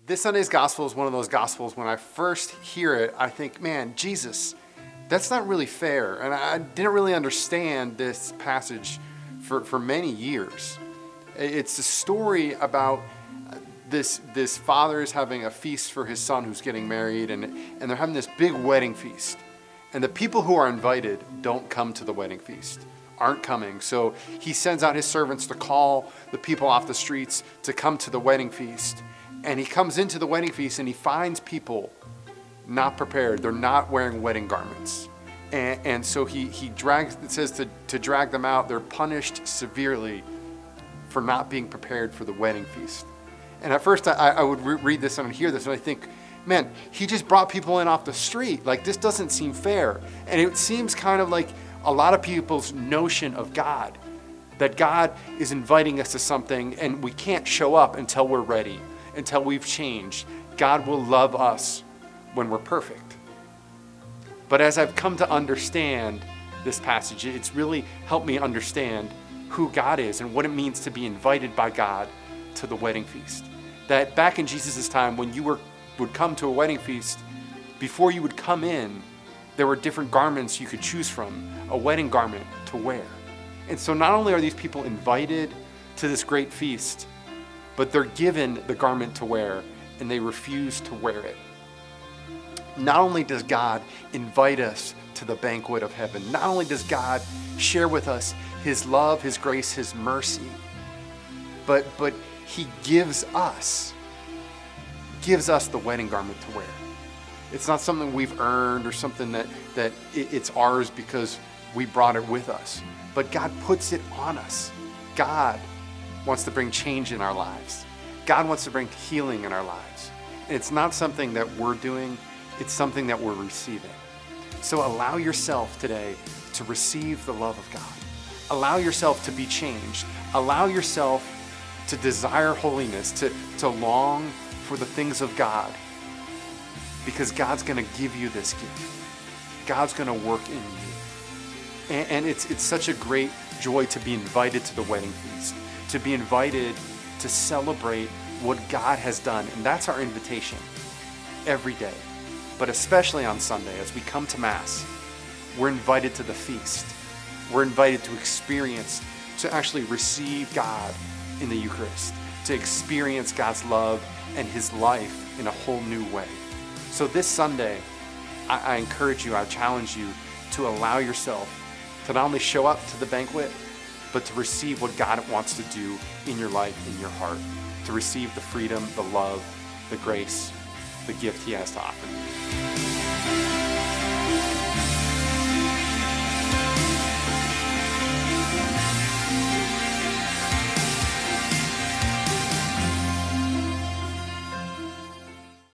This Sunday's gospel is one of those gospels when I first hear it, I think, man, Jesus, that's not really fair. And I didn't really understand this passage for many years. It's a story about this father is having a feast for his son who's getting married, and they're having this big wedding feast. And the people who are invited don't come to the wedding feast, aren't coming. So he sends out his servants to call the people off the streets to come to the wedding feast. And he comes into the wedding feast and he finds people not prepared. They're not wearing wedding garments. And so he drags, it says to drag them out. They're punished severely for not being prepared for the wedding feast. And at first I would read this and hear this and I think, man, he just brought people in off the street. Like, this doesn't seem fair. And it seems kind of like a lot of people's notion of God, that God is inviting us to something and we can't show up until we're ready, until we've changed. God will love us when we're perfect. But as I've come to understand this passage, it's really helped me understand who God is and what it means to be invited by God to the wedding feast. That back in Jesus' time, when you would come to a wedding feast, before you would come in, there were different garments you could choose from, a wedding garment to wear. And so not only are these people invited to this great feast, but they're given the garment to wear and they refuse to wear it. Not only does God invite us to the banquet of heaven, not only does God share with us his love, his grace, his mercy, but he gives us the wedding garment to wear. It's not something we've earned or something that it's ours because we brought it with us, but God puts it on us. God wants to bring change in our lives. God wants to bring healing in our lives. And it's not something that we're doing, it's something that we're receiving. So allow yourself today to receive the love of God. Allow yourself to be changed. Allow yourself to desire holiness, to long for the things of God, because God's going to give you this gift. God's going to work in you. And it's such a great joy to be invited to the wedding feast, to be invited to celebrate what God has done. And that's our invitation every day, but especially on Sunday as we come to Mass. We're invited to the feast. We're invited to experience, to actually receive God in the Eucharist, to experience God's love and his life in a whole new way. So this Sunday, I encourage you, I challenge you to allow yourself to not only show up to the banquet, but to receive what God wants to do in your life, in your heart, to receive the freedom, the love, the grace, the gift he has to offer you.